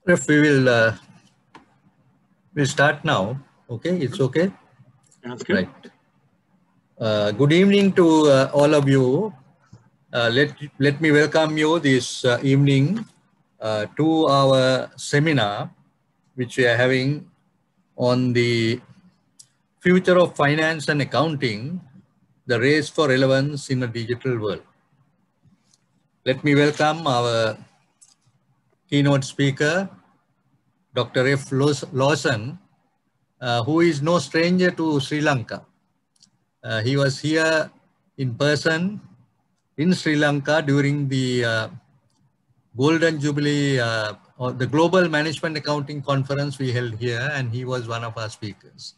If we'll start now. Okay, it's okay. That's good. Right. Good evening to all of you. Let me welcome you this evening to our seminar, which we are having on the future of finance and accounting, the race for relevance in a digital world. Let me welcome our keynote speaker, Dr. F. Lawson, who is no stranger to Sri Lanka. He was here in person in Sri Lanka during the Golden Jubilee or the Global Management Accounting Conference we held here, and he was one of our speakers.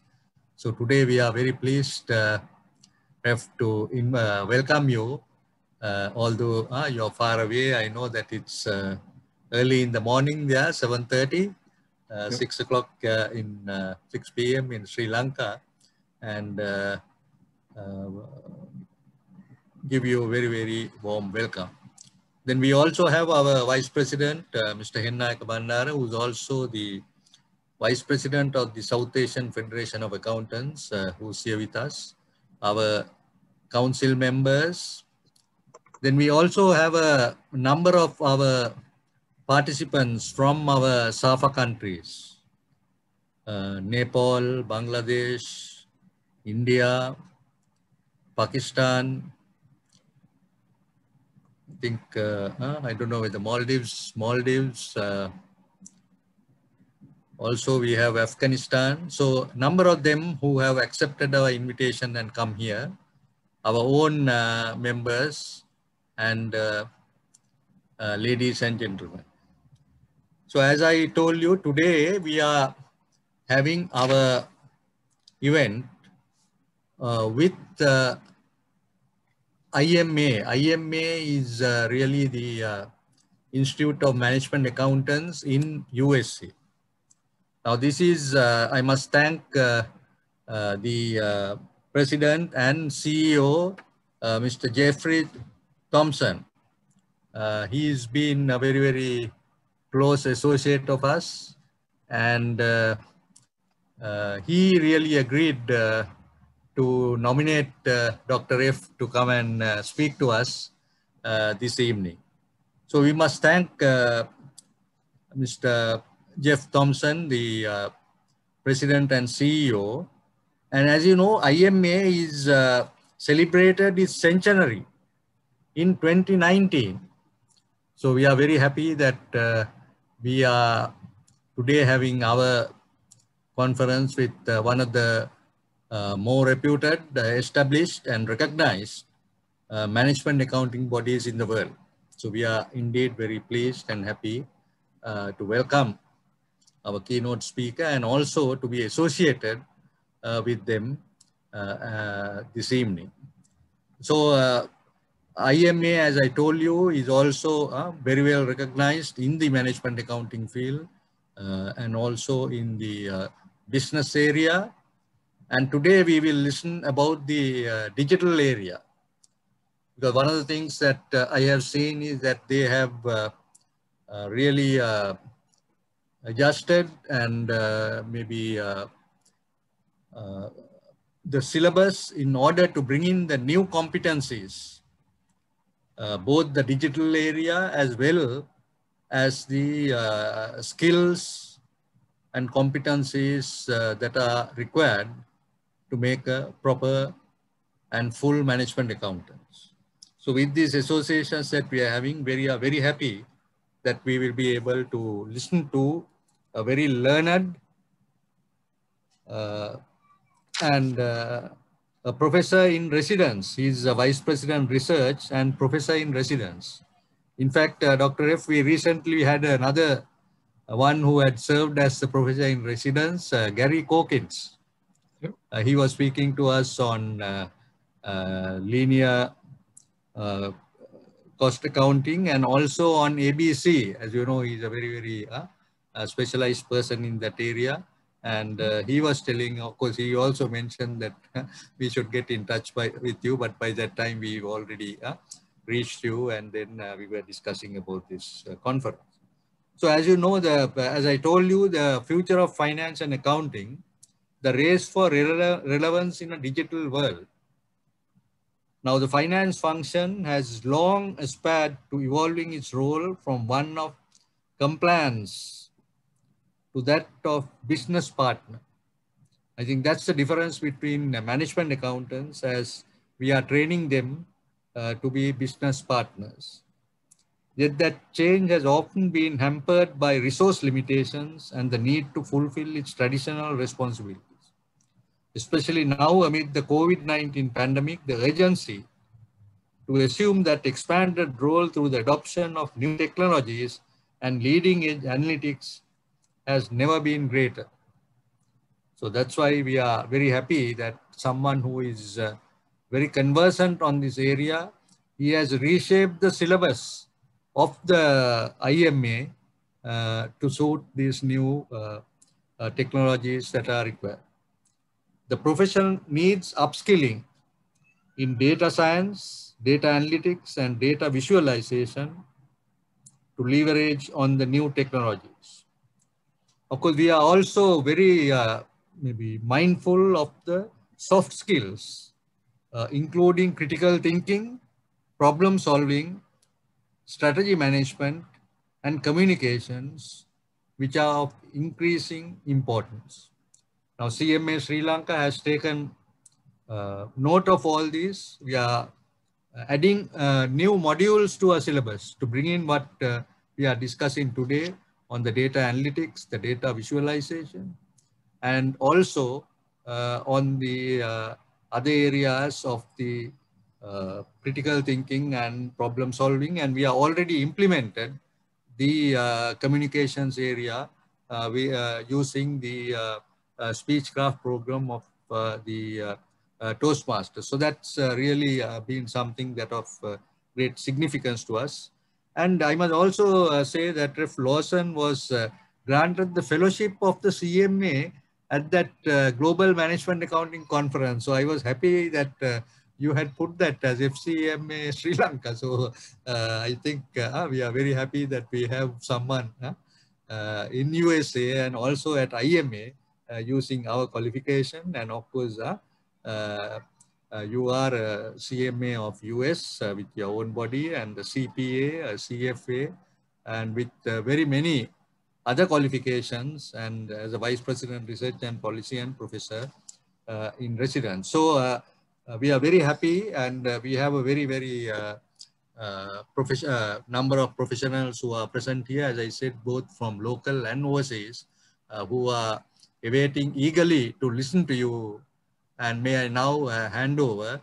So today we are very pleased to welcome you, although you're far away. I know that it's early in the morning there, 7:30, 6 o'clock 6 p.m. in Sri Lanka, and give you a very, very warm welcome. Then we also have our Vice President, Mr. Hennayaka Bandara, who is also the Vice President of the South Asian Federation of Accountants, who's here with us, our council members. Then we also have a number of our participants from our SAFA countries, Nepal, Bangladesh, India, Pakistan, I think, I don't know, the Maldives, also we have Afghanistan. So number of them who have accepted our invitation and come here, our own members and ladies and gentlemen. So as I told you, today we are having our event with IMA. IMA is really the Institute of Management Accountants in USA. Now this is, I must thank the President and CEO, Mr. Jeffrey Thompson. He's been a very, very close associate of us, and he really agreed to nominate Dr. F to come and speak to us this evening. So we must thank Mr. Jeff Thompson, the President and CEO. And as you know, IMA is celebrated its centenary in 2019. So we are very happy that we are today having our conference with one of the more reputed, established and recognized management accounting bodies in the world. So we are indeed very pleased and happy to welcome our keynote speaker and also to be associated with them this evening. So IMA, as I told you, is also very well recognized in the management accounting field and also in the business area. And today we will listen about the digital area. Because one of the things that I have seen is that they have really adjusted and maybe the syllabus in order to bring in the new competencies, both the digital area as well as the skills and competencies that are required to make a proper and full management accountants. So with these associations that we are having, we are very happy that we will be able to listen to a very learned and a professor in residence. He's a Vice President Research and Professor in Residence. In fact, Dr. F, we recently had another one who had served as the Professor in Residence, Gary Corkins. He was speaking to us on linear cost accounting and also on ABC. As you know, he's a very, very specialized person in that area. And he was telling, of course, he also mentioned that we should get in touch with you, but by that time we've already reached you, and then we were discussing about this conference. So as you know, as I told you, the future of finance and accounting, the race for relevance in a digital world. Now the finance function has long aspired to evolving its role from one of compliance to that of business partner. I think that's the difference between management accountants, as we are training them to be business partners. Yet that change has often been hampered by resource limitations and the need to fulfill its traditional responsibilities. Especially now amid the COVID-19 pandemic, the urgency to assume that expanded role through the adoption of new technologies and leading edge analytics has never been greater. So that's why we are very happy that someone who is very conversant on this area, he has reshaped the syllabus of the IMA to suit these new technologies that are required. The profession needs upskilling in data science, data analytics, and data visualization to leverage on the new technologies. Of course, we are also very maybe mindful of the soft skills, including critical thinking, problem solving, strategy management, and communications, which are of increasing importance. Now, CMA Sri Lanka has taken note of all these. We are adding new modules to our syllabus to bring in what we are discussing today on the data analytics, the data visualization, and also on the other areas of the critical thinking and problem solving. And we are already implemented the communications area using the speechcraft program of the Toastmasters. So that's really been something that of great significance to us. And I must also say that Ref Lawson was granted the fellowship of the CMA at that Global Management Accounting Conference. So I was happy that you had put that as FCMA Sri Lanka. So I think we are very happy that we have someone in USA and also at IMA using our qualification. And of course, you are a CMA of US with your own body, and the CPA, CFA, and with very many other qualifications, and as a Vice President Research and Policy and Professor in residence. So we are very happy, and we have a very, very number of professionals who are present here, as I said, both from local and overseas, who are awaiting eagerly to listen to you. And may I now hand over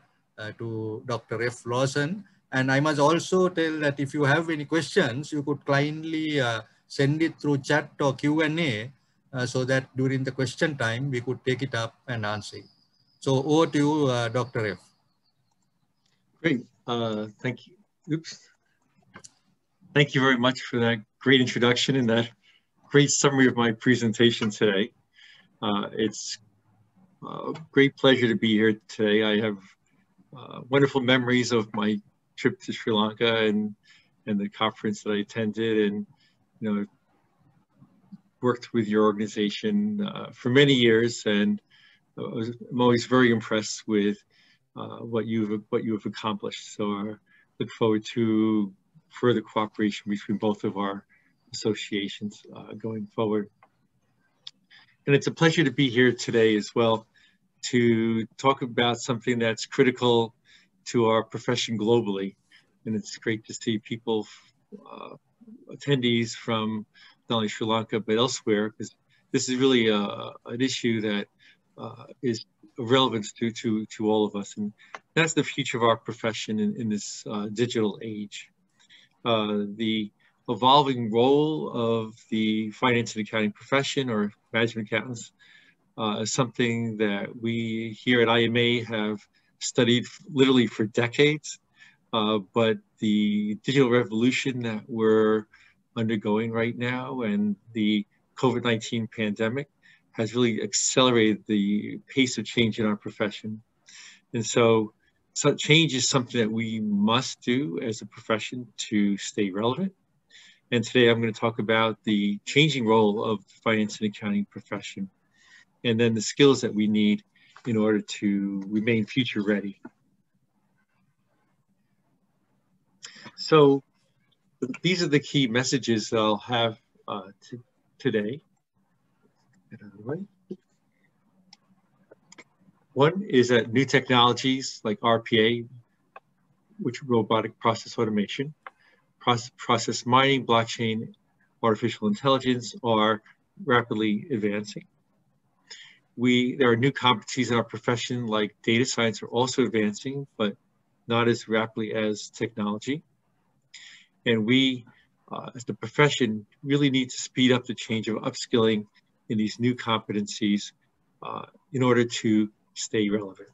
to Dr. F. Lawson. And I must also tell that if you have any questions, you could kindly send it through chat or Q&A so that during the question time, we could take it up and answer it. So over to you, Dr. F. Great, thank you. Oops. Thank you very much for that great introduction and that great summary of my presentation today. It's a great pleasure to be here today. I have wonderful memories of my trip to Sri Lanka and the conference that I attended, and worked with your organization for many years, and I'm always very impressed with what you have accomplished. So I look forward to further cooperation between both of our associations going forward. And it's a pleasure to be here today as well to talk about something that's critical to our profession globally. And it's great to see people, attendees from not only Sri Lanka, but elsewhere, because this is really an issue that is of relevance to all of us. And that's the future of our profession in this digital age. The evolving role of the finance and accounting profession, or management accountants, is something that we here at IMA have studied literally for decades. But the digital revolution that we're undergoing right now and the COVID-19 pandemic has really accelerated the pace of change in our profession. And so change is something that we must do as a profession to stay relevant, And today I'm going to talk about the changing role of the finance and accounting profession, and then the skills that we need in order to remain future ready. So these are the key messages that I'll have today. One is that new technologies like RPA, which robotic process automation, process mining, blockchain, artificial intelligence are rapidly advancing. There are new competencies in our profession like data science are also advancing, but not as rapidly as technology. And we, as the profession, really need to speed up the change of upskilling in these new competencies in order to stay relevant.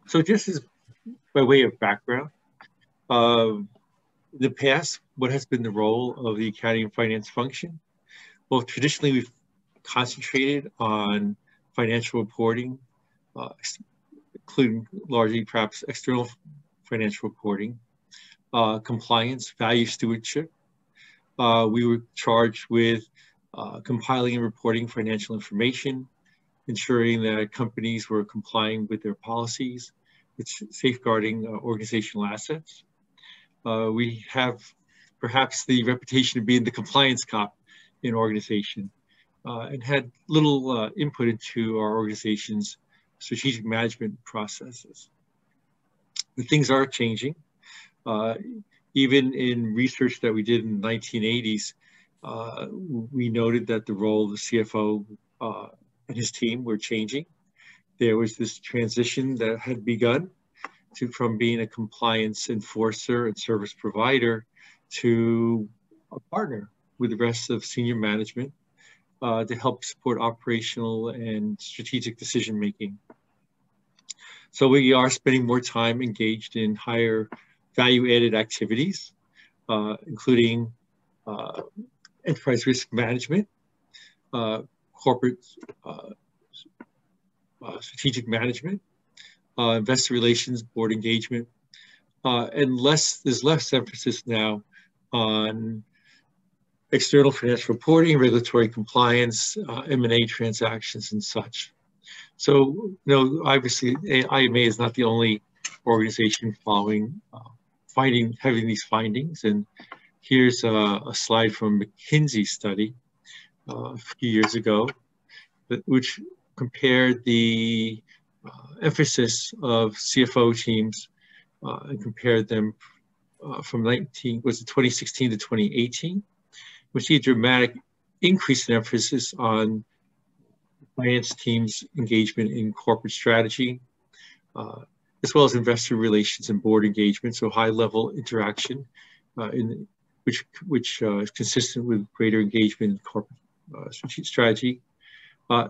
So just as by way of background, in the past, what has been the role of the accounting and finance function? Well, traditionally, we've concentrated on financial reporting, including largely perhaps external financial reporting, compliance, value stewardship. We were charged with compiling and reporting financial information, ensuring that companies were complying with their policies, with safeguarding organizational assets. We have perhaps the reputation of being the compliance cop in organization and had little input into our organization's strategic management processes. But things are changing. Even in research that we did in the 1980s, we noted that the role of the CFO and his team were changing. There was this transition that had begun from being a compliance enforcer and service provider to a partner with the rest of senior management to help support operational and strategic decision-making. So we are spending more time engaged in higher value-added activities, including enterprise risk management, corporate strategic management, investor relations, board engagement, and there's less emphasis now on external financial reporting, regulatory compliance, M&A transactions, and such. So, obviously, IMA is not the only organization having these findings. And here's a slide from McKinsey's study a few years ago, which compared the emphasis of CFO teams and compared them from 2016 to 2018. We see a dramatic increase in emphasis on finance teams' engagement in corporate strategy, as well as investor relations and board engagement, so high-level interaction, which is consistent with greater engagement in corporate strategy,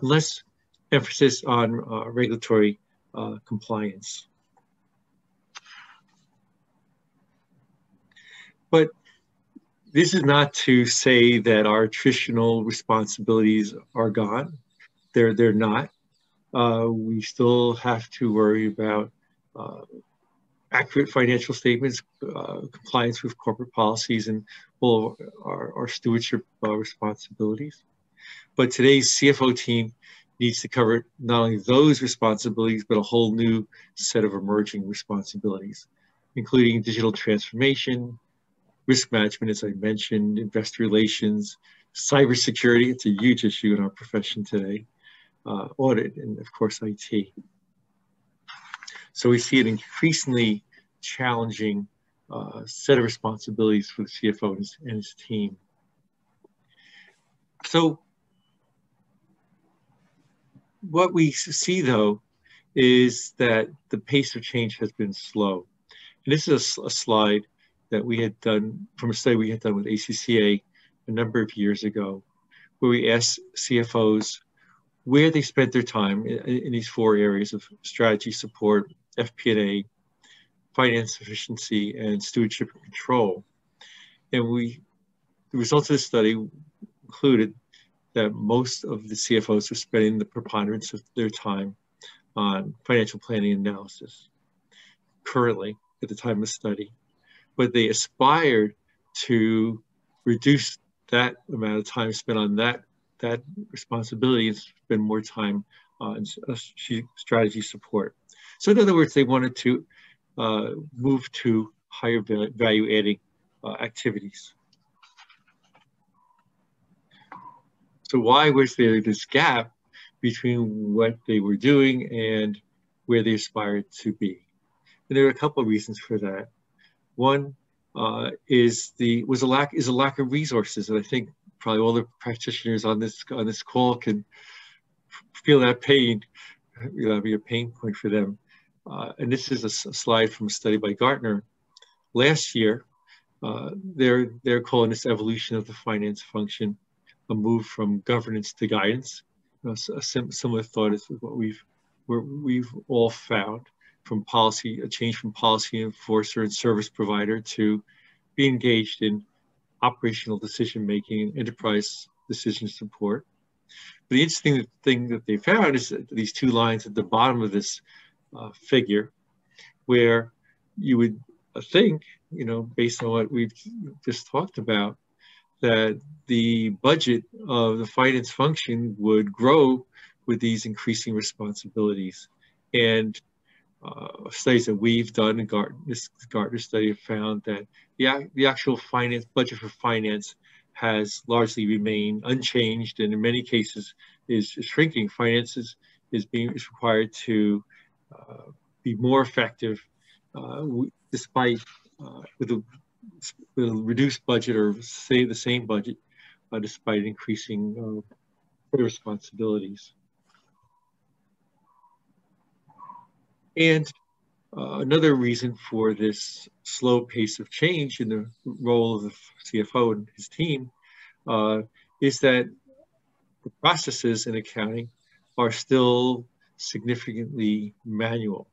less emphasis on regulatory compliance. But this is not to say that our traditional responsibilities are gone. They're not. We still have to worry about accurate financial statements, compliance with corporate policies, and all of our stewardship responsibilities. But today's CFO team needs to cover not only those responsibilities, but a whole new set of emerging responsibilities, including digital transformation, risk management, as I mentioned, investor relations, cybersecurity. It's a huge issue in our profession today, audit, and of course, IT. So we see an increasingly challenging set of responsibilities for the CFO and his team. So what we see, though, is that the pace of change has been slow. And this is a slide that we had done from a study we had done with ACCA a number of years ago, where we asked CFOs where they spent their time in these four areas of strategy, support, FP&A, finance efficiency, and stewardship and control. And the results of the study included that most of the CFOs were spending the preponderance of their time on financial planning and analysis currently at the time of study, but they aspired to reduce that amount of time spent on that responsibility and spend more time on strategy support. So in other words, they wanted to move to higher value adding activities. So why was there this gap between what they were doing and where they aspired to be? And there are a couple of reasons for that. One is a lack of resources, and I think probably all the practitioners on this call can feel that pain. That'll be a pain point for them. And this is a slide from a study by Gartner last year. They're calling this evolution of the finance function a move from governance to guidance. A similar thought is what we've all found, from policy, a change from policy enforcer and service provider to be engaged in operational decision-making, enterprise decision support. But the interesting thing that they found is that these two lines at the bottom of this figure, where you would think, based on what we've just talked about, that the budget of the finance function would grow with these increasing responsibilities. And studies that we've done in this Gartner study have found that the actual finance budget for finance has largely remained unchanged, and in many cases is shrinking. Finance is required to be more effective, despite with a reduced budget, or say the same budget, despite increasing responsibilities. And another reason for this slow pace of change in the role of the CFO and his team is that the processes in accounting are still significantly manual.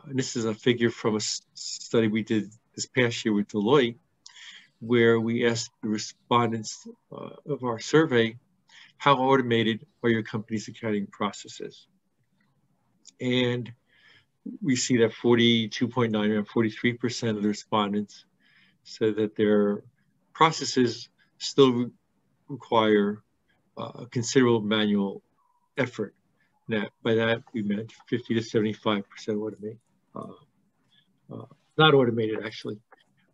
And this is a figure from a study we did this past year with Deloitte, where we asked the respondents of our survey, how automated are your company's accounting processes? And we see that 42.9, around 43% of the respondents said that their processes still require considerable manual effort. Now, by that, we meant 50 to 75% automated. Not automated, actually.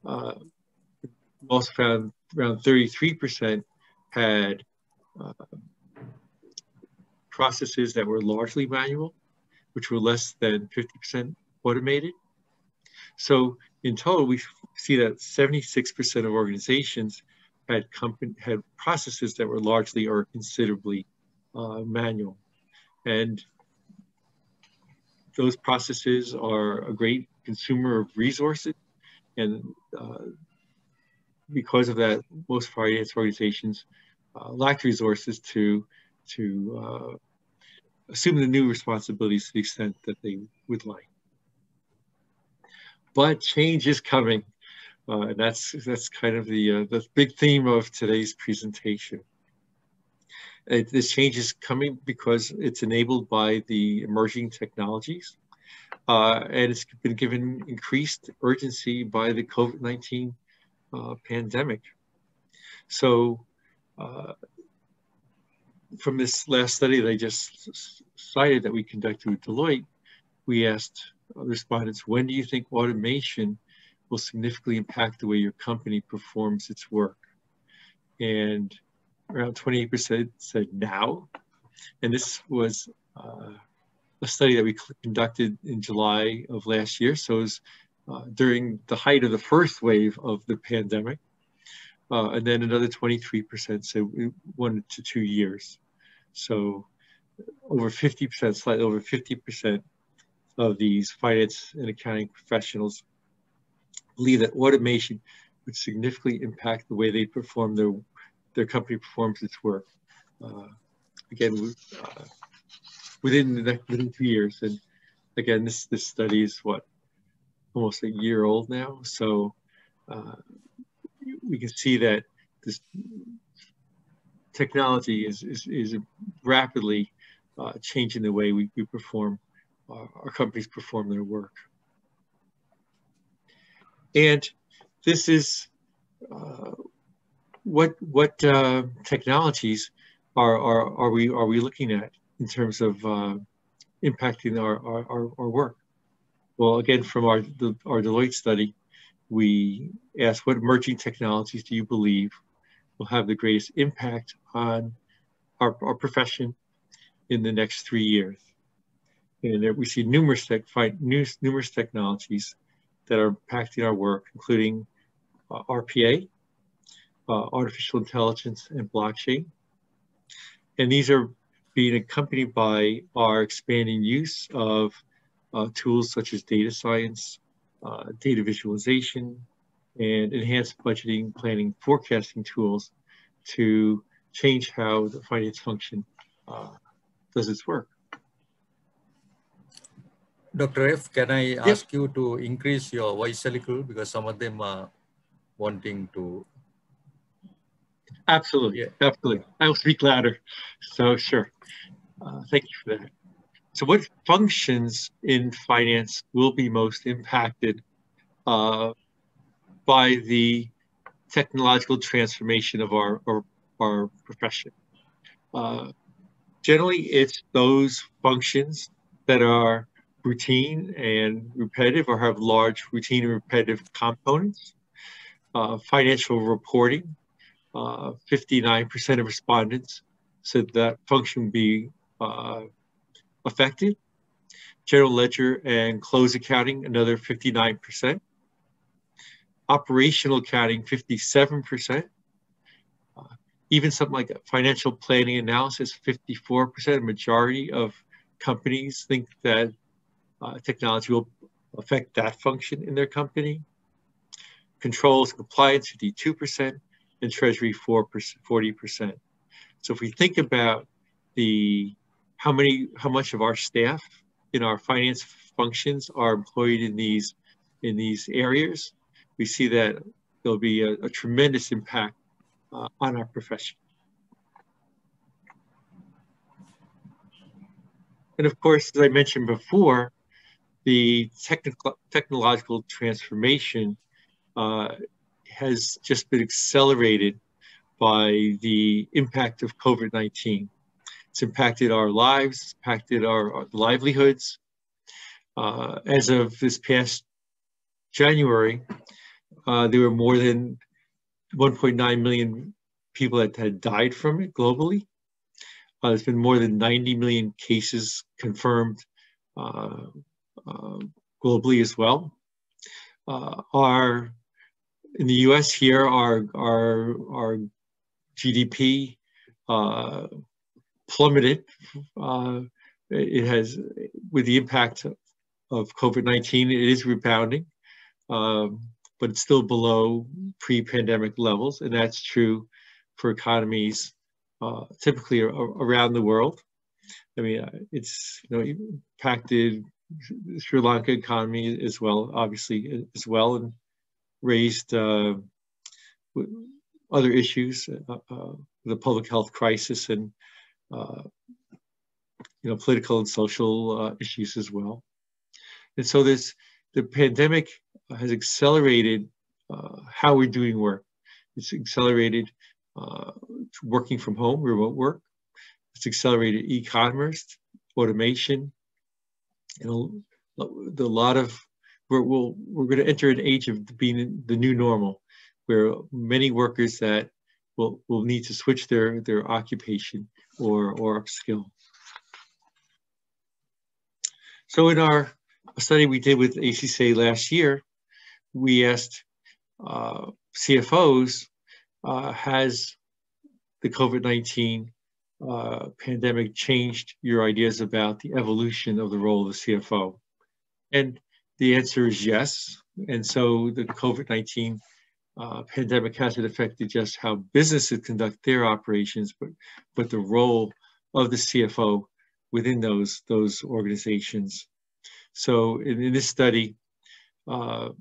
We also found around 33% had processes that were largely manual, which were less than 50% automated. So in total, we see that 76% of organizations had processes that were largely or considerably manual. And those processes are a great consumer of resources. And because of that, most finance organizations lack resources to assume the new responsibilities to the extent that they would like. But change is coming. And that's kind of the big theme of today's presentation. This change is coming because it's enabled by the emerging technologies, and it's been given increased urgency by the COVID-19 pandemic. So from this last study that I just cited that we conducted with Deloitte, we asked respondents, when do you think automation will significantly impact the way your company performs its work? And around 28% said now. And this was a study that we conducted in July of last year. So it was during the height of the first wave of the pandemic. And then another 23% said 1 to 2 years. So over 50%, slightly over 50% of these finance and accounting professionals believe that automation would significantly impact the way they perform their company performs its work. Again, within 2 years. And again, this study is almost a year old now. So we can see that this technology is rapidly changing the way we perform our companies perform their work. And this is what technologies are we looking at in terms of impacting our work? Well, again, from our Deloitte study, we asked, what emerging technologies do you believe will have the greatest impact on our profession in the next 3 years? And there we see numerous technologies that are impacting our work, including RPA, artificial intelligence, and blockchain. And these are being accompanied by our expanding use of tools such as data science, data visualization, and enhanced budgeting, planning, forecasting tools to change how the finance function does its work. Dr. F, can I ask you to increase your voice a little, because some of them are wanting to. Absolutely, absolutely. I will speak louder. So sure. Thank you for that. So what functions in finance will be most impacted by the technological transformation of our profession? Generally, it's those functions that are routine and repetitive, or have large routine and repetitive components. Financial reporting, 59% of respondents said that function would be affected. General ledger and close accounting, another 59%. Operational accounting, 57%. Even something like financial planning analysis, 54%. A majority of companies think that technology will affect that function in their company. Controls and compliance, 52%, and treasury, 40%. So if we think about how much of our staff in our finance functions are employed in these areas, we see that there'll be a tremendous impact on our profession. And of course, as I mentioned before, the technological transformation has just been accelerated by the impact of COVID-19. It's impacted our lives, impacted our livelihoods. As of this past January, there were more than 1.9 million people that had died from it globally. There's been more than 90 million cases confirmed globally as well. In the U.S. here, our GDP plummeted. It has, with the impact of COVID-19, it is rebounding, but it's still below pre-pandemic levels, and that's true for economies typically around the world. I mean, it's impacted Sri Lanka economy as well, obviously as well, and raised other issues, the public health crisis, and political and social issues as well. And so the pandemic has accelerated how we're doing work. It's accelerated working from home, remote work. It's accelerated e-commerce, automation, and we're going to enter an age of being the new normal, where many workers that will need to switch their occupation or upskill. So in our study we did with ACCA last year, we asked CFOs, has the COVID-19 pandemic changed your ideas about the evolution of the role of the CFO? And the answer is yes. And so the COVID-19 pandemic hasn't affected just how businesses conduct their operations, but the role of the CFO within those organizations. So in this study, 7%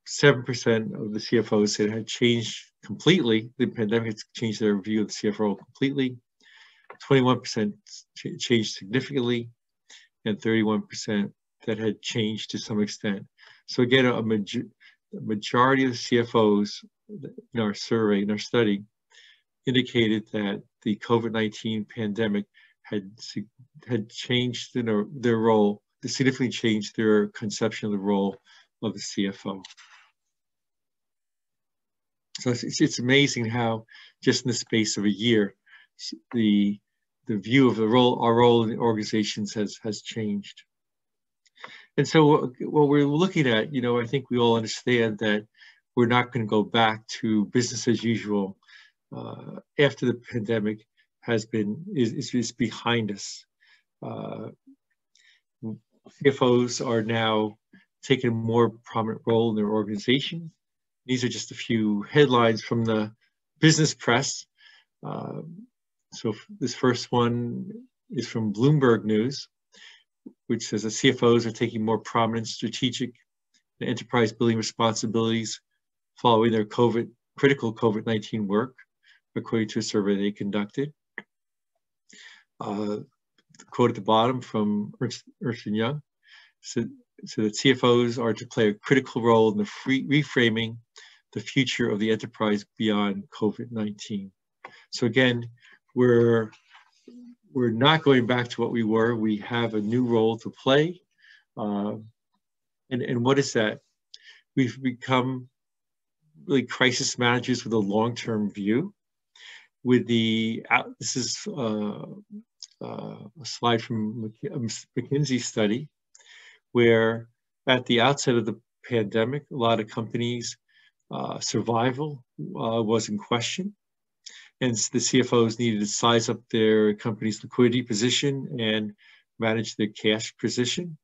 of the CFOs said it had changed completely. The pandemic has changed their view of the CFO completely. 21% changed significantly, and 31% that had changed to some extent. So again, a majority of the CFOs in our survey, in our study, indicated that the COVID-19 pandemic had changed their role, significantly changed their conception of the role of the CFO. So it's amazing how just in the space of a year, the view of our role in the organizations has changed. And so what we're looking at, I think we all understand that we're not going to go back to business as usual after the pandemic is behind us. CFOs are now taking a more prominent role in their organization. These are just a few headlines from the business press. So this first one is from Bloomberg News, which says that CFOs are taking more prominent strategic and enterprise building responsibilities following their critical COVID-19 work, according to a survey they conducted. The quote at the bottom from Ernst & Young said that CFOs are to play a critical role in the reframing the future of the enterprise beyond COVID-19. So again, we're not going back to what we were. We have a new role to play. And what is that? We've become really crisis managers with a long-term view. This is a slide from a McKinsey study, where at the outset of the pandemic, a lot of companies' survival was in question. And the CFOs needed to size up their company's liquidity position and manage their cash position.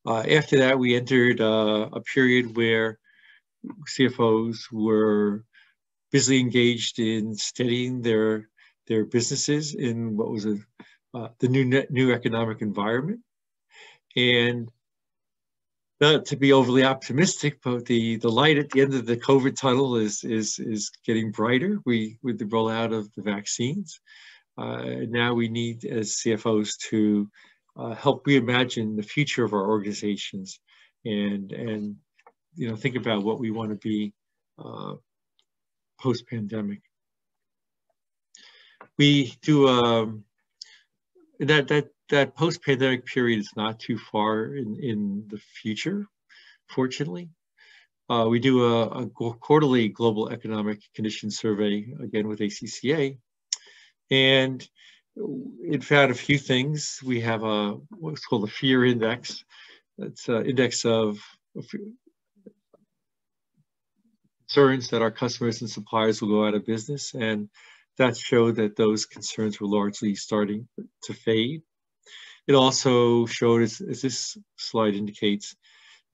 After that, we entered a period where CFOs were busily engaged in steadying their businesses in what was the new economic environment. And not to be overly optimistic, but the light at the end of the COVID tunnel is getting brighter with the rollout of the vaccines. Now we need, as CFOs, to help reimagine the future of our organizations and think about what we want to be post-pandemic. We do that post-pandemic period is not too far in the future, fortunately. We do a quarterly global economic conditions survey, again with ACCA, and it found a few things. We have what's called a fear index. That's an index of concerns that our customers and suppliers will go out of business, and that showed that those concerns were largely starting to fade. It also showed, as this slide indicates,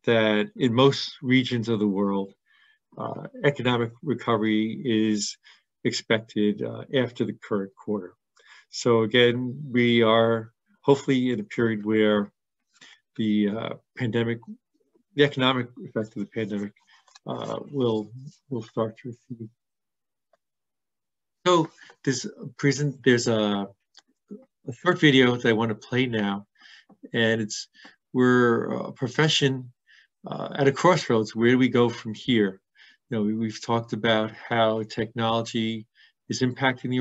that in most regions of the world, economic recovery is expected after the current quarter. So again, we are hopefully in a period where the economic effect of the pandemic will start to recede. So there's a short video that I want to play now, and we're a profession at a crossroads. Where do we go from here? We've talked about how technology is impacting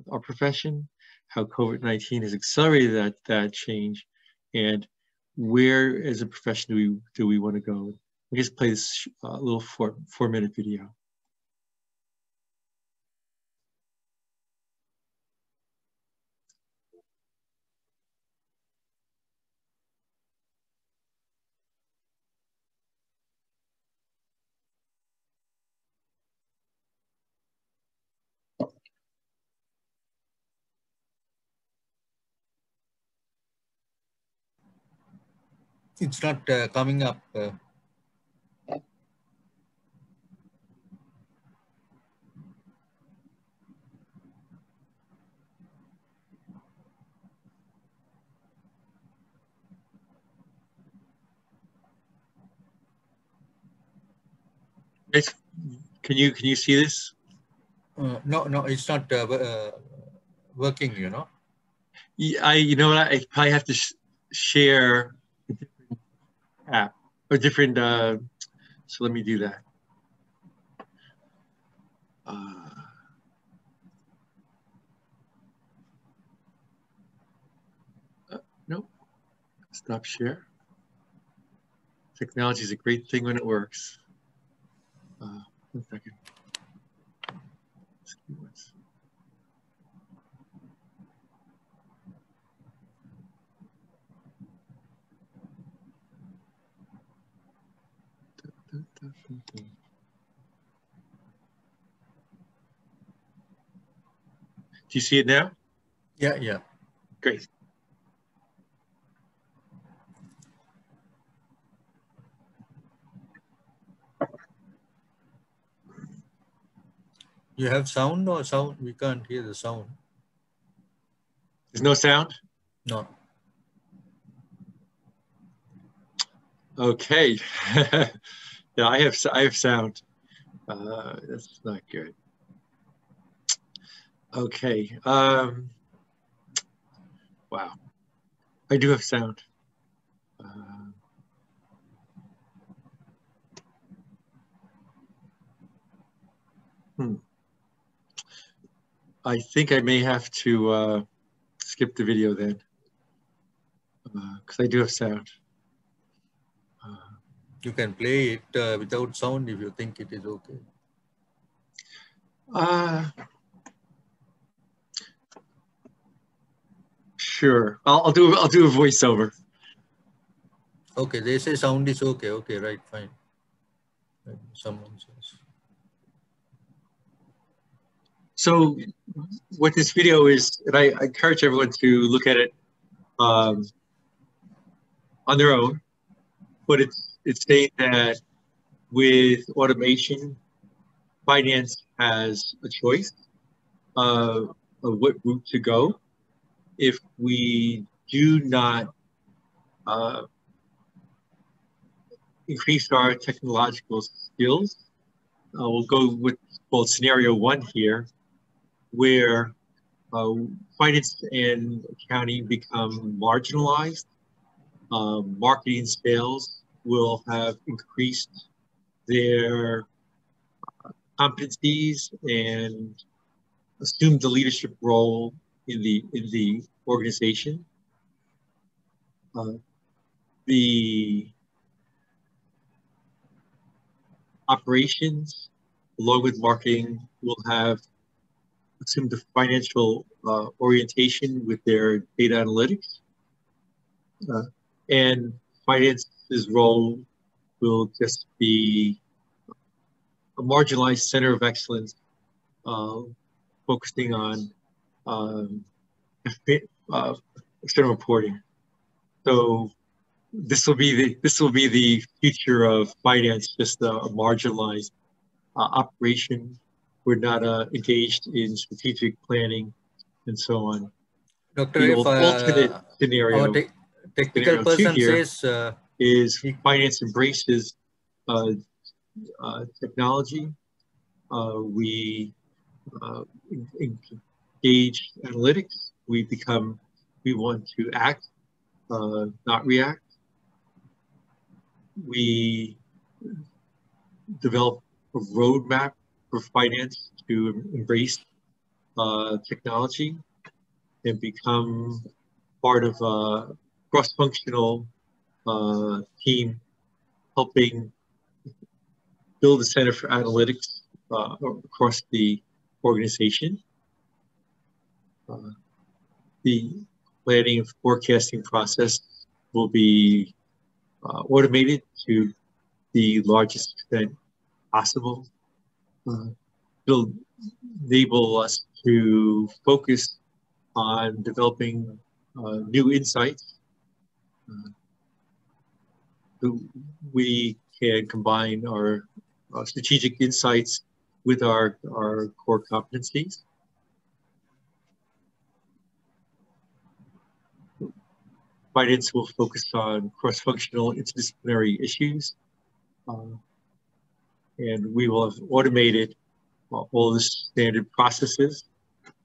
our profession, how COVID-19 has accelerated that change, and where as a profession do we want to go? Let me just play this little 4-minute video. It's not coming up. Can you see this? No, it's not working, Yeah, you know what? I probably have to share a different app or different. So let me do that. Nope. Stop share. Technology is a great thing when it works. 1 second. Do you see it now? Yeah, yeah. Great. You have sound or sound? We can't hear the sound. There's no sound? No. Okay. Yeah, I have sound. That's not good. Okay. Wow. I do have sound. I think I may have to skip the video then, because I do have sound. You can play it without sound if you think it is okay. Sure. I'll do a voiceover. Okay, they say sound is okay. Okay, right, fine. Someone says. So what this video is, and I encourage everyone to look at it on their own, but it's saying that with automation, finance has a choice of what route to go. If we do not increase our technological skills, we'll go with called scenario 1 here, where finance and accounting become marginalized. Marketing sales will have increased their competencies and assumed the leadership role in the organization. The operations, along with marketing, will have assumed the financial orientation with their data analytics. And finance's role will just be a marginalized center of excellence, focusing on external reporting. So this will be the future of finance, just a marginalized operation. We're not engaged in strategic planning and so on. Dr. The If alternate scenario, our technical scenario 2 person here, says is finance embraces technology. We engage analytics. We want to act, not react. We develop a roadmap for finance to embrace technology and become part of a cross-functional team helping build a center for analytics across the organization. The planning and forecasting process will be automated to the largest extent possible. It'll enable us to focus on developing new insights. We can combine our strategic insights with our core competencies. Finance will focus on cross-functional interdisciplinary issues. And we will have automated all the standard processes,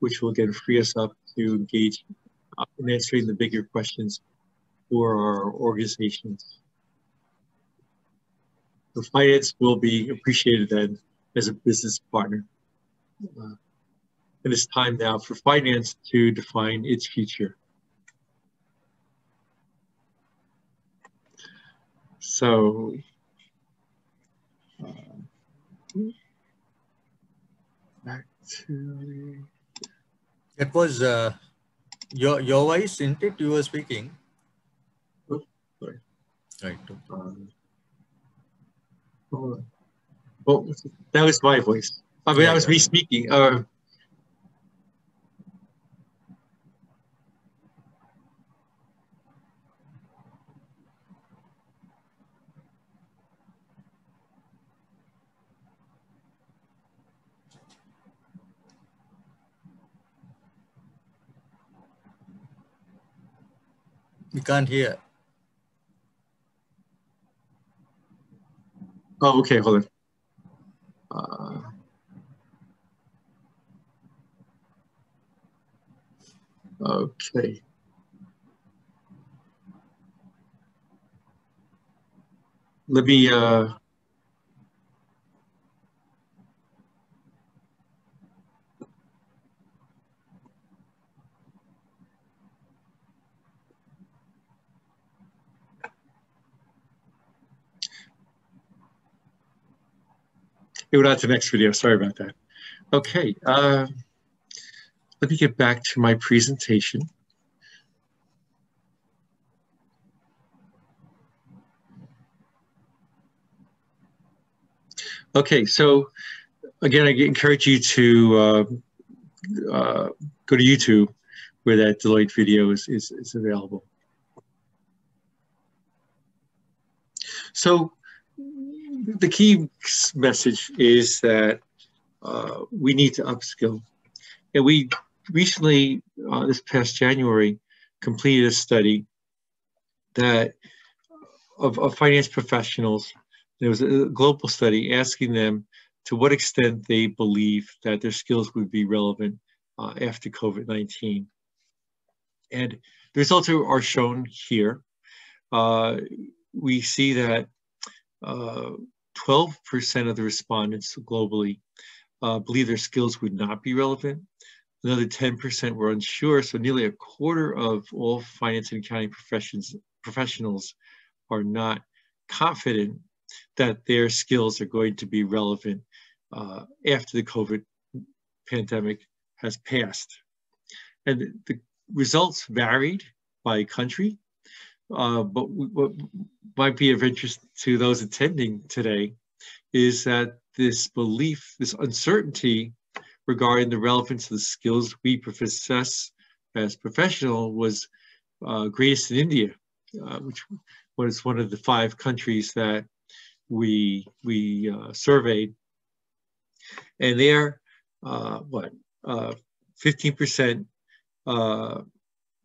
which will again free us up to engage in answering the bigger questions for our organizations. The finance will be appreciated then as a business partner. And it's time now for finance to define its future. So, back to... That was your voice, isn't it? You were speaking. Oh, sorry. Right. Oh, that was my voice. I mean, that was me speaking. We can't hear. Oh, okay, hold on. Okay. Let me, go on to the next video. Sorry about that. Okay. Let me get back to my presentation. Okay, so again, I encourage you to go to YouTube where that Deloitte video is available. So the key message is that we need to upskill. And we recently, this past January, completed a study that of finance professionals. There was a global study asking them to what extent they believe that their skills would be relevant after COVID-19. And the results are shown here. We see that 12% of the respondents globally believe their skills would not be relevant. Another 10% were unsure, so nearly a quarter of all finance and accounting professionals are not confident that their skills are going to be relevant after the COVID pandemic has passed. And the results varied by country, but what might be of interest to those attending today is that this belief, this uncertainty regarding the relevance of the skills we possess as professional was greatest in India, which was one of the 5 countries that we surveyed. And there, 15%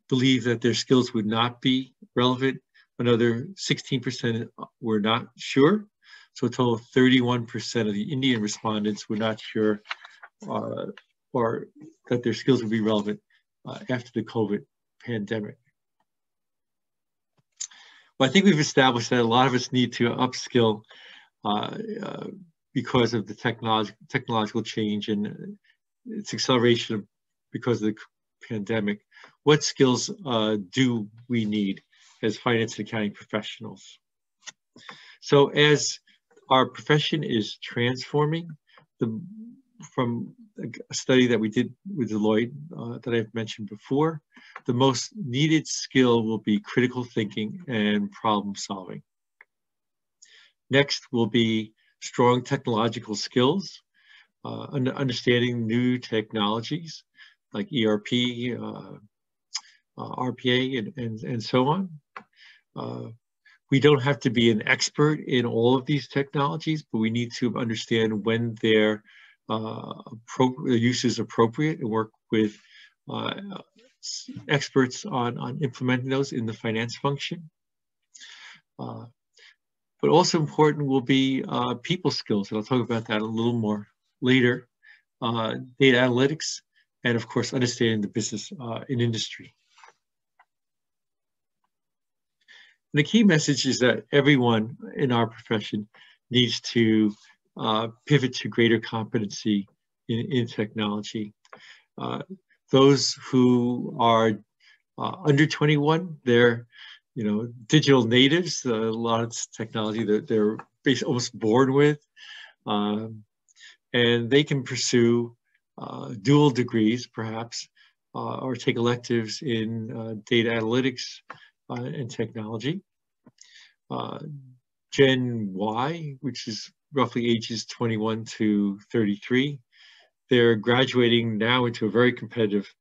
believe that their skills would not be relevant. Another 16% were not sure. So a total of 31% of the Indian respondents were not sure or that their skills would be relevant after the COVID pandemic. Well, I think we've established that a lot of us need to upskill because of the technological change and its acceleration because of the pandemic. What skills do we need as finance and accounting professionals? So as our profession is transforming, from a study that we did with Deloitte that I've mentioned before, the most needed skill will be critical thinking and problem solving. Next will be strong technological skills, understanding new technologies like ERP, RPA, and so on. We don't have to be an expert in all of these technologies, but we need to understand when their use is appropriate and work with experts on implementing those in the finance function. But also important will be people skills, and I'll talk about that a little more later. Data analytics, and of course, understanding the business in industry. the key message is that everyone in our profession needs to pivot to greater competency in technology. Those who are under 21, they're digital natives. A lot of technology that they're almost born with, and they can pursue dual degrees, perhaps, or take electives in data analytics and technology. Gen Y, which is roughly ages 21 to 33, they're graduating now into a very competitive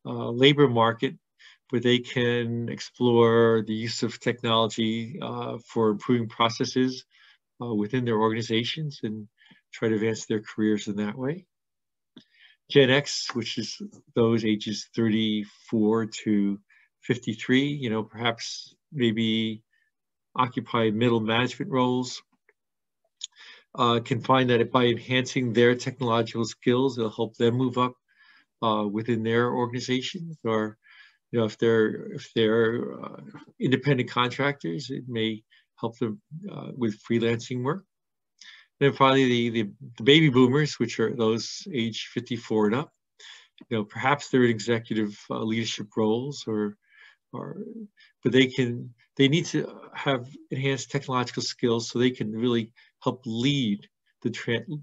labor market, where they can explore the use of technology for improving processes within their organizations and try to advance their careers in that way. Gen X, which is those ages 34 to 53, perhaps maybe occupy middle management roles, can find that by enhancing their technological skills, it'll help them move up within their organizations, or if they're independent contractors, it may help them with freelancing work. And then finally, the baby boomers, which are those age 54 and up, perhaps they're in executive leadership roles, but they need to have enhanced technological skills so they can really help lead the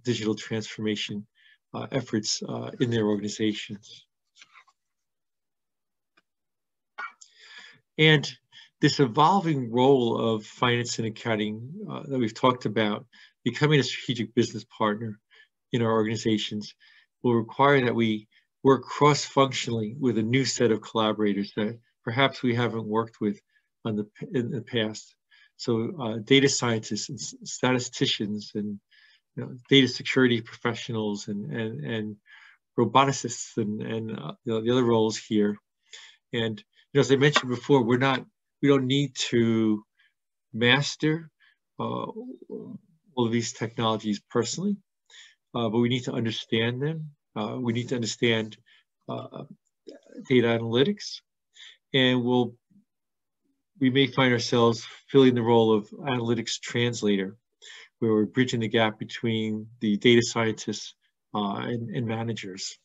digital transformation efforts in their organizations. And this evolving role of finance and accounting that we've talked about, becoming a strategic business partner in our organizations, will require that we work cross-functionally with a new set of collaborators that perhaps we haven't worked with in the past. So data scientists and statisticians and data security professionals and roboticists and the other roles here. And as I mentioned before, we don't need to master all of these technologies personally, but we need to understand them. We need to understand data analytics, and we may find ourselves filling the role of analytics translator, where we're bridging the gap between the data scientists and managers.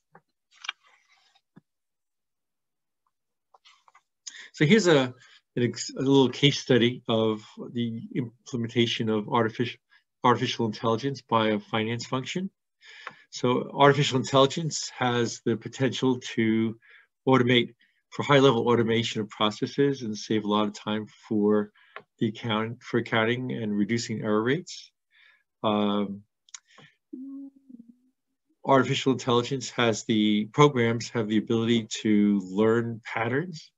So here's a little case study of the implementation of artificial intelligence by a finance function. So artificial intelligence has the potential to automate, for high-level automation of processes, and save a lot of time for accounting and reducing error rates. Artificial intelligence programs have the ability to learn patterns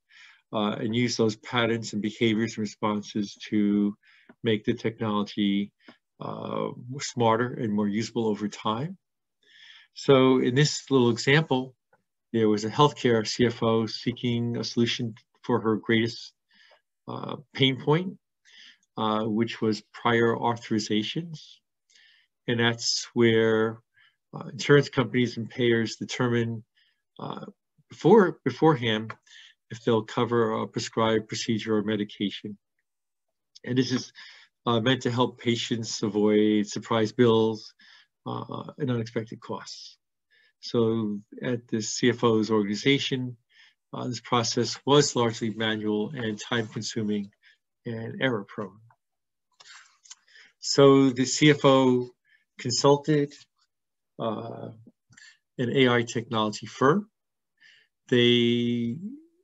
and use those patterns and behaviors and responses to make the technology smarter and more usable over time. So in this little example, there was a healthcare CFO seeking a solution for her greatest pain point, which was prior authorizations. And that's where insurance companies and payers determine beforehand if they'll cover a prescribed procedure or medication. And this is meant to help patients avoid surprise bills and unexpected costs. So at the CFO's organization, this process was largely manual and time-consuming and error-prone. So the CFO consulted an AI technology firm. They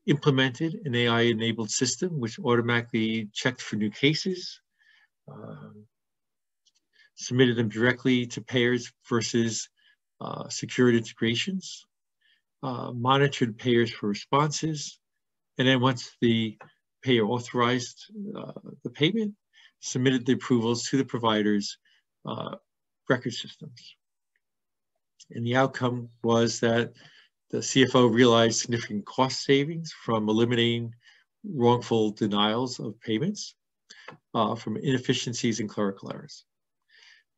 implemented an AI-enabled system which automatically checked for new cases, submitted them directly to payers versus secured integrations, monitored payers for responses, and then once the payer authorized the payment, submitted the approvals to the provider's record systems. And the outcome was that the CFO realized significant cost savings from eliminating wrongful denials of payments from inefficiencies and clerical errors.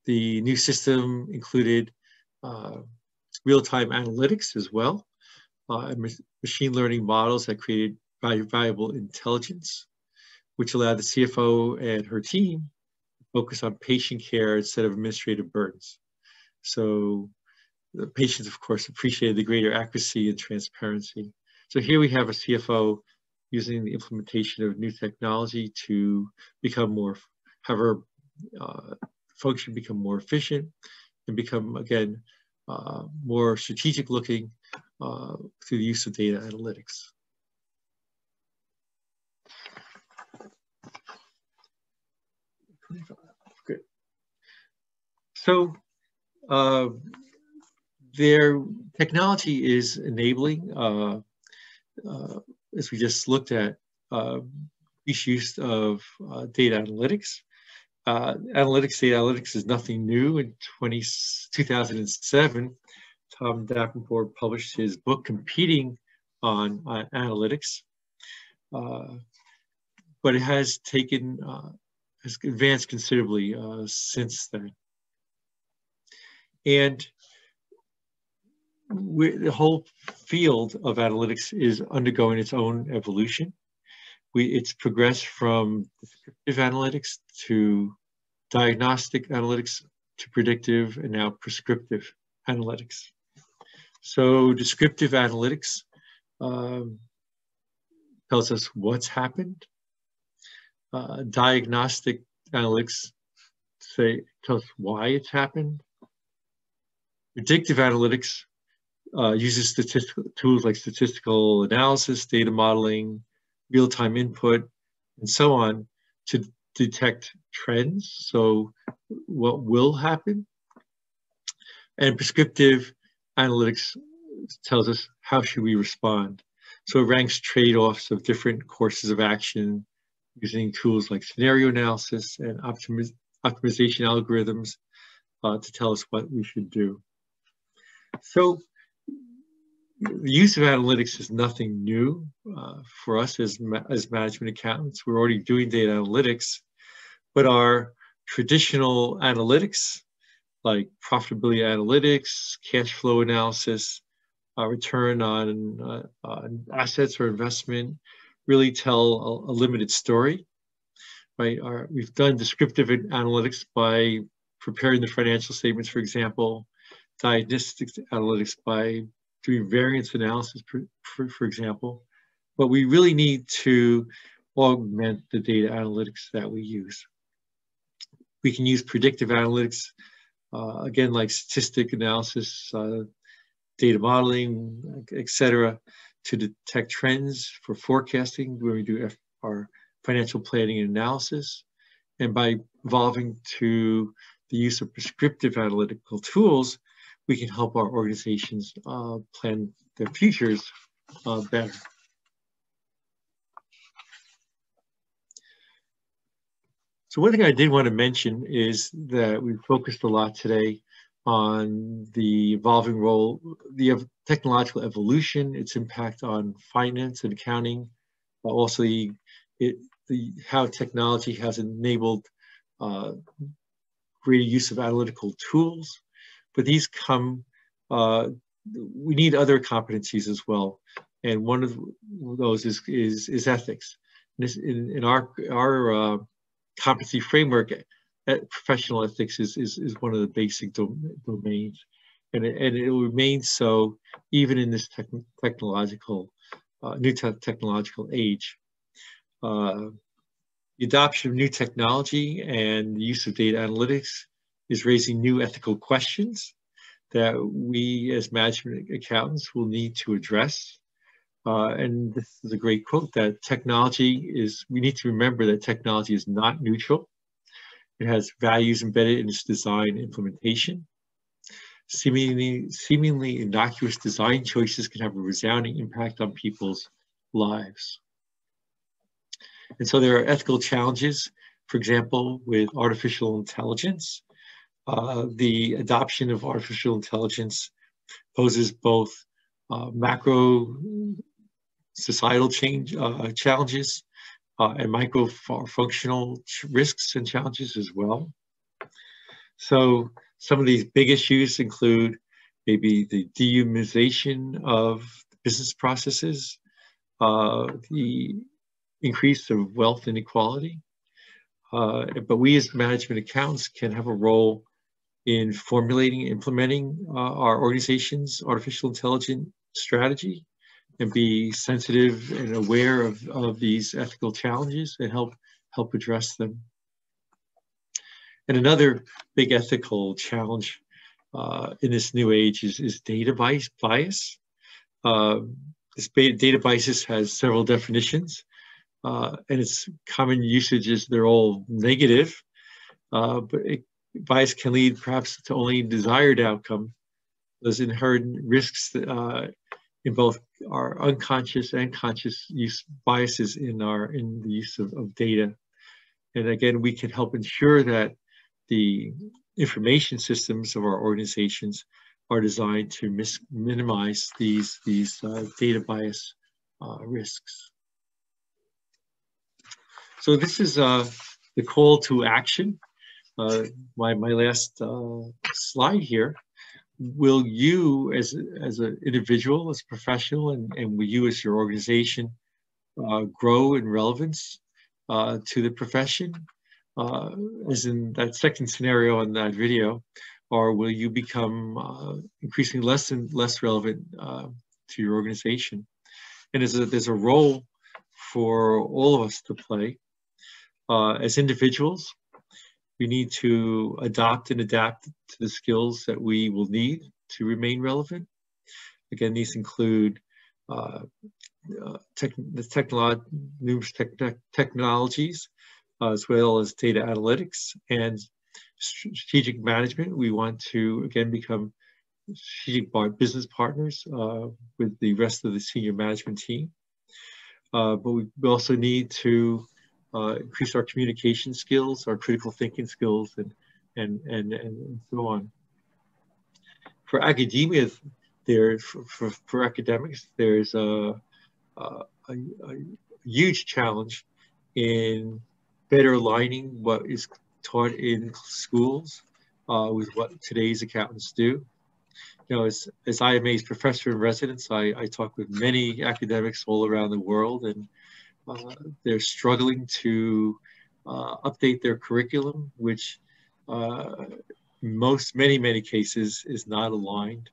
The new system included real-time analytics as well, and machine learning models that created valuable intelligence, which allowed the CFO and her team to focus on patient care instead of administrative burdens. So the patients, of course, appreciated the greater accuracy and transparency. So here we have a CFO using the implementation of new technology to become more, have her function become more efficient and become, again, more strategic looking through the use of data analytics. Good. So their technology is enabling, as we just looked at, increased use of data analytics. Data analytics is nothing new. In 2007, Tom Davenport published his book, Competing on Analytics. But it has taken, has advanced considerably since then. And the whole field of analytics is undergoing its own evolution. It's progressed from descriptive analytics to diagnostic analytics to predictive and now prescriptive analytics. So descriptive analytics tells us what's happened. Diagnostic analytics tells us why it's happened. Predictive analytics uses tools like statistical analysis, data modeling, real-time input, and so on to detect trends, so what will happen. And prescriptive analytics tells us how should we respond. So it ranks trade-offs of different courses of action using tools like scenario analysis and optimization algorithms to tell us what we should do. So the use of analytics is nothing new for us as management accountants. We're already doing data analytics, but our traditional analytics, like profitability analytics, cash flow analysis, return on assets or investment, really tell a limited story. Right? We've done descriptive analytics by preparing the financial statements, for example, diagnostic analytics by doing variance analysis, for example, but we really need to augment the data analytics that we use. We can use predictive analytics, again, like statistic analysis, data modeling, etc., to detect trends for forecasting when we do our financial planning and analysis. And by evolving to the use of prescriptive analytical tools, we can help our organizations plan their futures better. So one thing I did want to mention is that we focused a lot today on the evolving role, the technological evolution, its impact on finance and accounting, but also how technology has enabled greater use of analytical tools. But these come, we need other competencies as well. And one of those is ethics. In our competency framework, professional ethics is one of the basic domains. And it will remain so even in this technological, new technological age. The adoption of new technology and the use of data analytics is raising new ethical questions that we as management accountants will need to address. And this is a great quote, that we need to remember that technology is not neutral. It has values embedded in its design and implementation. Seemingly innocuous design choices can have a resounding impact on people's lives. And so there are ethical challenges, for example, with artificial intelligence. The adoption of artificial intelligence poses both macro societal challenges and micro functional risks and challenges as well. So some of these big issues include maybe the dehumanization of business processes, the increase of wealth inequality. But we as management accountants can have a role in formulating and implementing our organization's artificial intelligence strategy and be sensitive and aware of these ethical challenges and help address them. And another big ethical challenge in this new age is data bias. This data bias has several definitions, and its common usages, they're all negative, but bias can lead perhaps to only desired outcome. There's inherent risks in both our unconscious and conscious use biases in the use of data. And again, we can help ensure that the information systems of our organizations are designed to minimize these data bias risks. So this is the call to action. My last slide here. Will you as an individual, as a professional, and will you as your organization grow in relevance to the profession, as in that second scenario in that video, or will you become increasingly less and less relevant to your organization? And there's a role for all of us to play. As individuals, we need to adopt and adapt to the skills that we will need to remain relevant. Again, these include numerous technologies, as well as data analytics and strategic management. We want to, again, become strategic business partners with the rest of the senior management team. But we also need to increase our communication skills, our critical thinking skills, and so on. For academia, for academics, there's a huge challenge in better aligning what is taught in schools with what today's accountants do. You know, as IMA's professor in residence, I talk with many academics all around the world, and they're struggling to update their curriculum, which many cases is not aligned.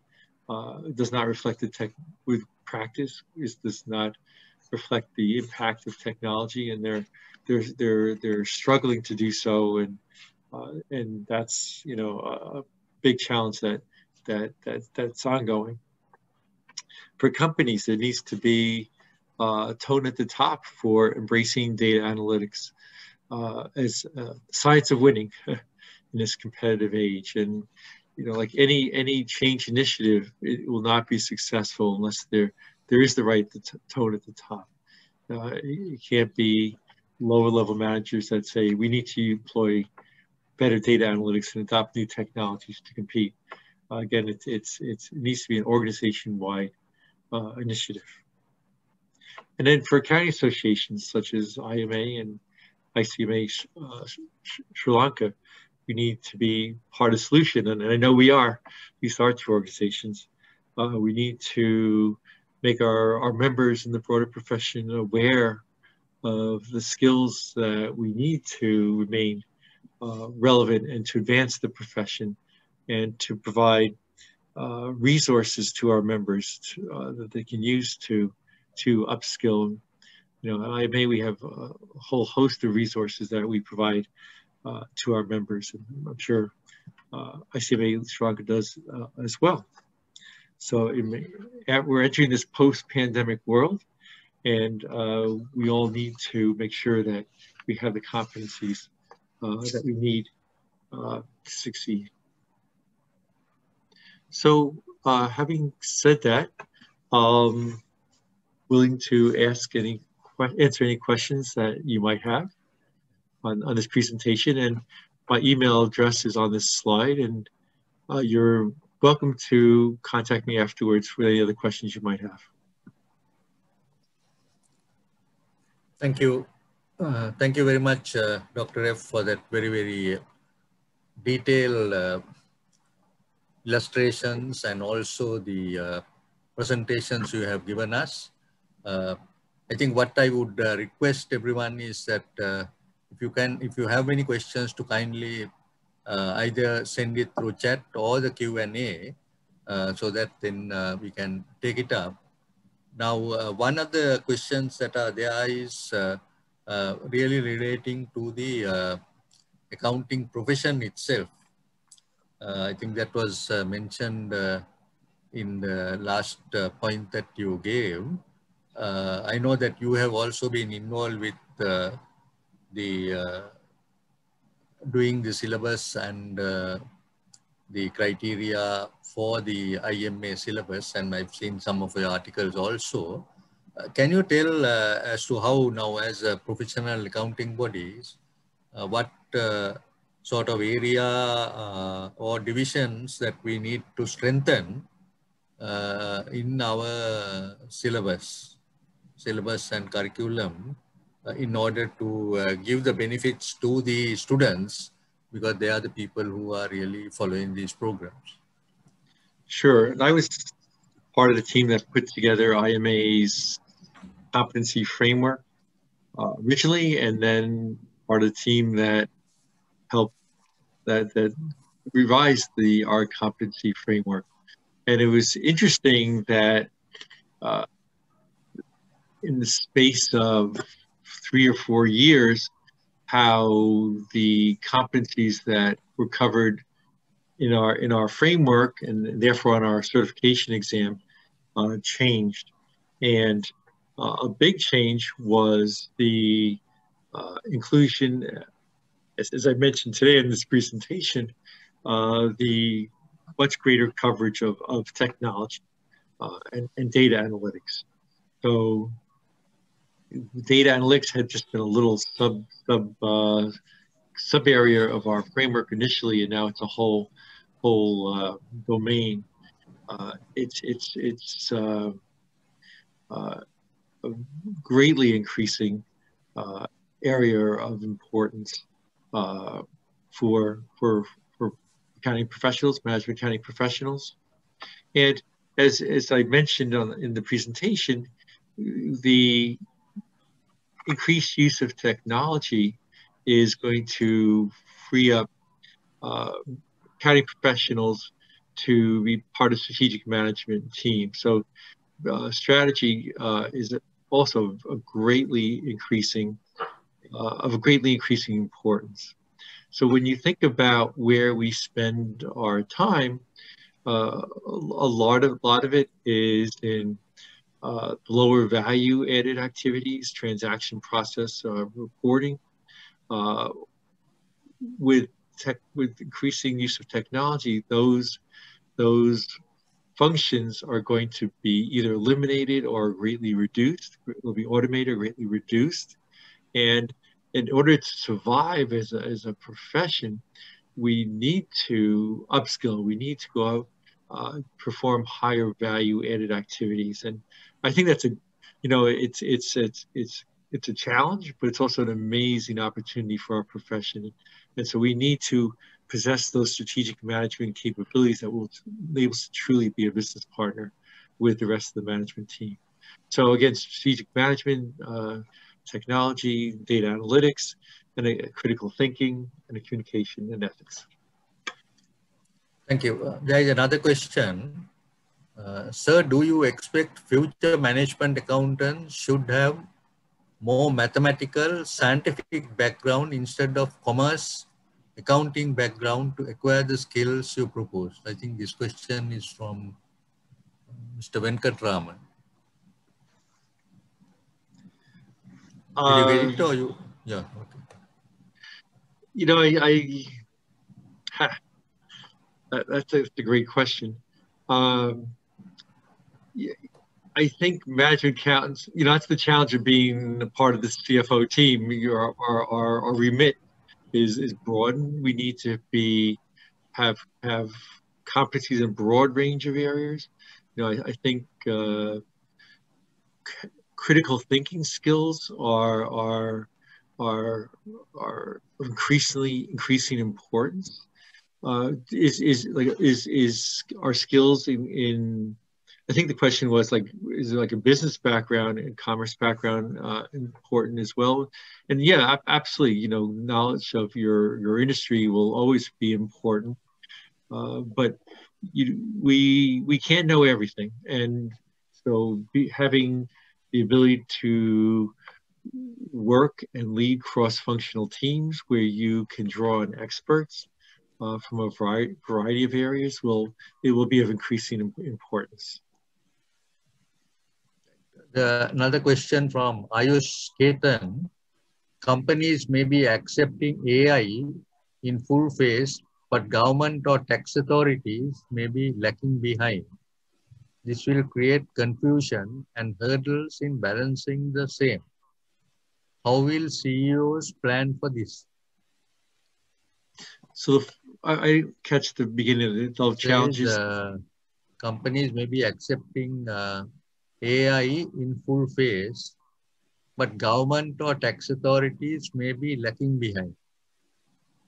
It does not reflect the with practice. It does not reflect the impact of technology, and they're struggling to do so, and that's, you know, a big challenge that's ongoing. For companies, there needs to be a tone at the top for embracing data analytics as science of winning in this competitive age. And, you know, like any change initiative, it will not be successful unless there is the right tone at the top. It can't be lower level managers that say we need to employ better data analytics and adopt new technologies to compete. Again, it needs to be an organization-wide initiative. And then for accounting associations such as IMA and ICMA Sri Lanka, we need to be part of the solution. And I know we are, these are two organizations. We need to make our members in the broader profession aware of the skills that we need to remain relevant and to advance the profession, and to provide resources to our members that they can use to upskill. You know, at IMA we have a whole host of resources that we provide to our members, and I'm sure ICMA Sri Lanka does as well. So we're entering this post-pandemic world, and we all need to make sure that we have the competencies that we need to succeed. So having said that, willing to answer any questions that you might have on this presentation, and my email address is on this slide, and you're welcome to contact me afterwards for any other questions you might have. Thank you. Thank you very much, Dr. F, for that very detailed illustrations and also the presentations you have given us. I think what I would request everyone is that if you have any questions, to kindly either send it through chat or the Q&A, so that then we can take it up. Now, one of the questions that are there is really relating to the accounting profession itself. I think that was mentioned in the last point that you gave. I know that you have also been involved with the doing the syllabus and the criteria for the IMA syllabus, and I've seen some of your articles also. Can you tell as to how now, as a professional accounting bodies, what sort of area or divisions that we need to strengthen in our syllabus and curriculum in order to give the benefits to the students, because they are the people who are really following these programs? Sure. And I was part of the team that put together IMA's competency framework originally, and then part of the team that helped that revised our competency framework. And it was interesting that in the space of 3 or 4 years, how the competencies that were covered in our framework and therefore on our certification exam changed. And a big change was the inclusion, as I mentioned today in this presentation, the much greater coverage of technology and data analytics. So data analytics had just been a little sub area of our framework initially, and now it's a whole domain. It's a greatly increasing area of importance for accounting professionals, management accounting professionals. And as I mentioned in the presentation, the increased use of technology is going to free up accounting professionals to be part of strategic management team. So strategy is also of greatly increasing importance. So when you think about where we spend our time, a lot of it is in lower value added activities, transaction process reporting. With increasing use of technology, those functions are going to be either eliminated or greatly reduced. Will be automated or greatly reduced. And in order to survive as a profession, we need to upskill. We need to go out, perform higher value added activities. And I think that's it's a challenge, but it's also an amazing opportunity for our profession. And so we need to possess those strategic management capabilities that will enable us to truly be a business partner with the rest of the management team. So again, strategic management, technology, data analytics, and a critical thinking, and a communication and ethics. Thank you. There is another question. Sir, do you expect future management accountants should have more mathematical, scientific background instead of commerce, accounting background to acquire the skills you propose? I think this question is from Mr. Venkatraman. Did you get it or you? Yeah, okay. You know, that's a great question. I think management accountants, that's the challenge of being a part of the CFO team. Our remit is broad. We need to have competencies in a broad range of areas. I think critical thinking skills are increasing importance. Is our skills in I think the question was like, is there like a business background and commerce background important as well? And yeah, absolutely. You know, knowledge of your industry will always be important, but we can't know everything, and so having the ability to work and lead cross-functional teams where you can draw on experts from a variety of areas will be of increasing importance. Another question from Ayush Ketan. Companies may be accepting AI in full phase, but government or tax authorities may be lacking behind. This will create confusion and hurdles in balancing the same. How will CEOs plan for this? So I catch the beginning of it. The challenges. Companies may be accepting AI in full phase, but government or tax authorities may be lacking behind.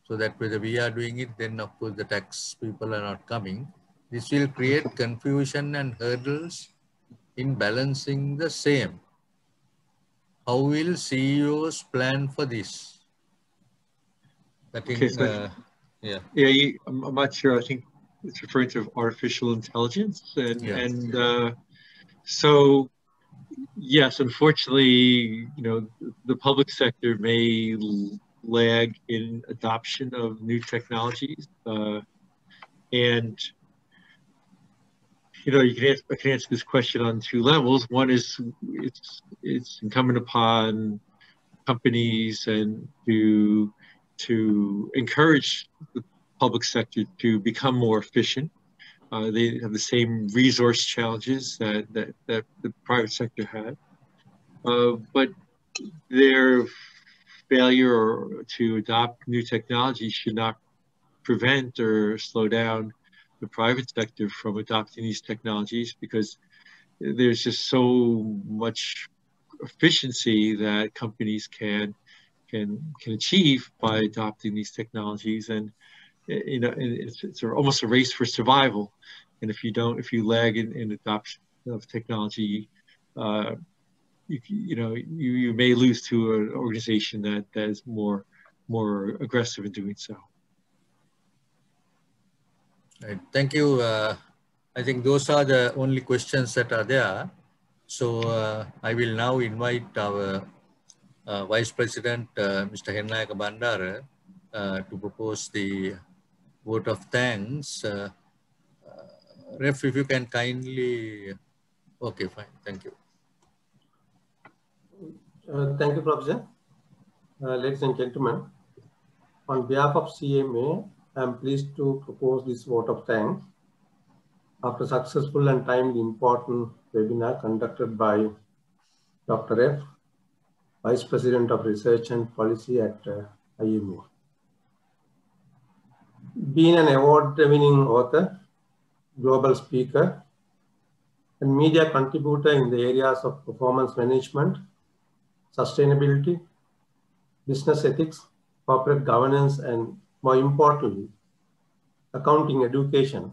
So that whether we are doing it, then of course the tax people are not coming. This will create confusion and hurdles in balancing the same. How will CEOs plan for this? Okay, so I'm not sure. I think it's referring to artificial intelligence, and so yes, unfortunately, you know, the public sector may lag in adoption of new technologies, and you know, I can answer this question on two levels. One is it's incumbent upon companies and to encourage the public sector to become more efficient. They have the same resource challenges that the private sector had, but their failure to adopt new technology should not prevent or slow down the private sector from adopting these technologies, because there's just so much efficiency that companies can achieve by adopting these technologies. And you know, it's almost a race for survival. And if you lag in adoption of technology, you may lose to an organization that is more aggressive in doing so. Right. Thank you. I think those are the only questions that are there. So I will now invite our Vice President, Mr. Hennayaka Bandara, to propose the vote of thanks. Ref, if you can kindly, okay, fine, thank you. Thank you, Professor. Ladies and gentlemen, on behalf of CMA, I am pleased to propose this vote of thanks after successful and timely important webinar conducted by Dr. F, Vice President of Research and Policy at IMA. Being an award-winning author, global speaker, and media contributor in the areas of performance management, sustainability, business ethics, corporate governance, and more importantly, accounting education,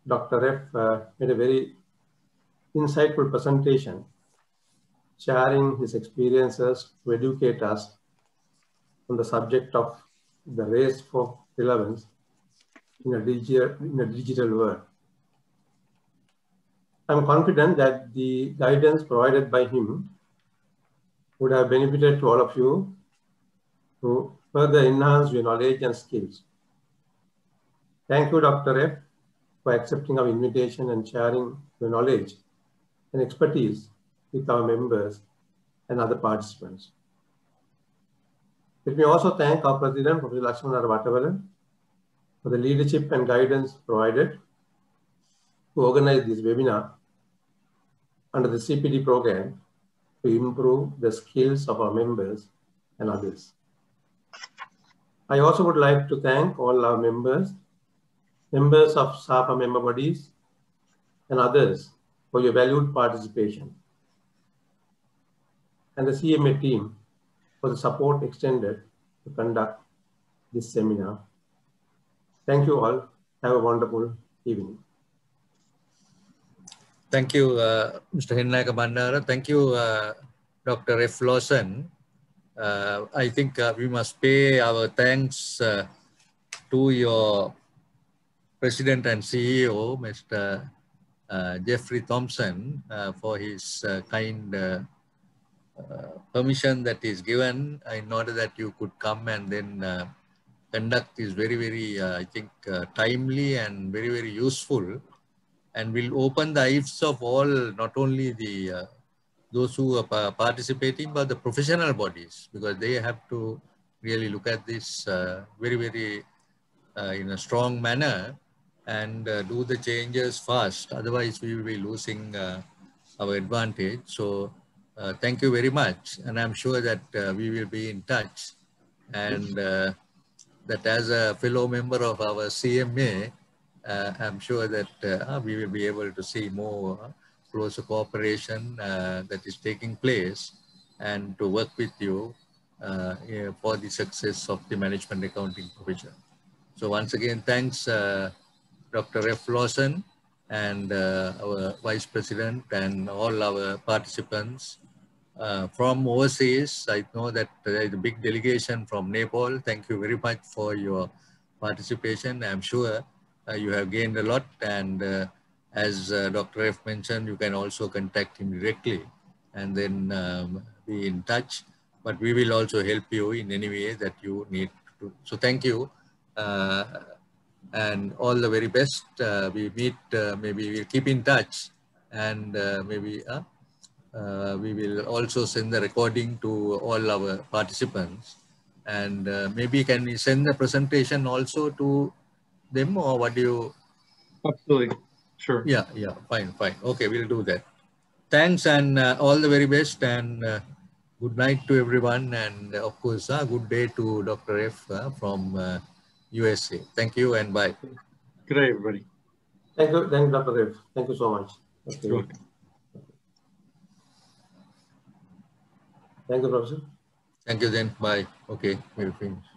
Dr. F made a very insightful presentation, sharing his experiences to educate us on the subject of the race for relevance in a digital world. I'm confident that the guidance provided by him would have benefited to all of you to further enhance your knowledge and skills. Thank you, Dr. F, for accepting our invitation and sharing your knowledge and expertise with our members and other participants. Let me also thank our President, Professor Lakshmana Vattavalan, for the leadership and guidance provided to organize this webinar under the CPD program to improve the skills of our members and others. I also would like to thank all our members of SAFA member bodies, and others for your valued participation, and the CMA team for the support extended to conduct this seminar. Thank you all. Have a wonderful evening. Thank you, Mr. Hinnaka Bandara. Thank you, Dr. F. Lawson. I think we must pay our thanks to your President and CEO, Mr. Jeffrey Thompson, for his kind permission that is given in order that you could come and then conduct is very, very, I think, timely and very, very useful, and will open the eyes of all, not only the those who are participating, but the professional bodies, because they have to really look at this very, very in a strong manner and do the changes fast. Otherwise, we will be losing our advantage. So thank you very much. And I'm sure that we will be in touch. And that as a fellow member of our CMA, I'm sure that we will be able to see more closer cooperation that is taking place and to work with you for the success of the management accounting profession. So once again, thanks Dr. F. Lawson and our Vice President and all our participants. From overseas, I know that there is a big delegation from Nepal. Thank you very much for your participation. I'm sure you have gained a lot, and as Dr. F mentioned, you can also contact him directly and then be in touch, but we will also help you in any way that you need to. So thank you and all the very best. We meet, maybe we'll keep in touch, and maybe we will also send the recording to all our participants, and maybe can we send the presentation also to them, or what do you? Absolutely, sure. Yeah, fine. Okay, we'll do that. Thanks, and all the very best, and good night to everyone, and of course, good day to Dr. F from USA. Thank you and bye. Good day, everybody. Thank you, Dr. F. Thank you so much. Okay. You're welcome. Thank you, Professor. Thank you then. Bye. Okay, we'll finish.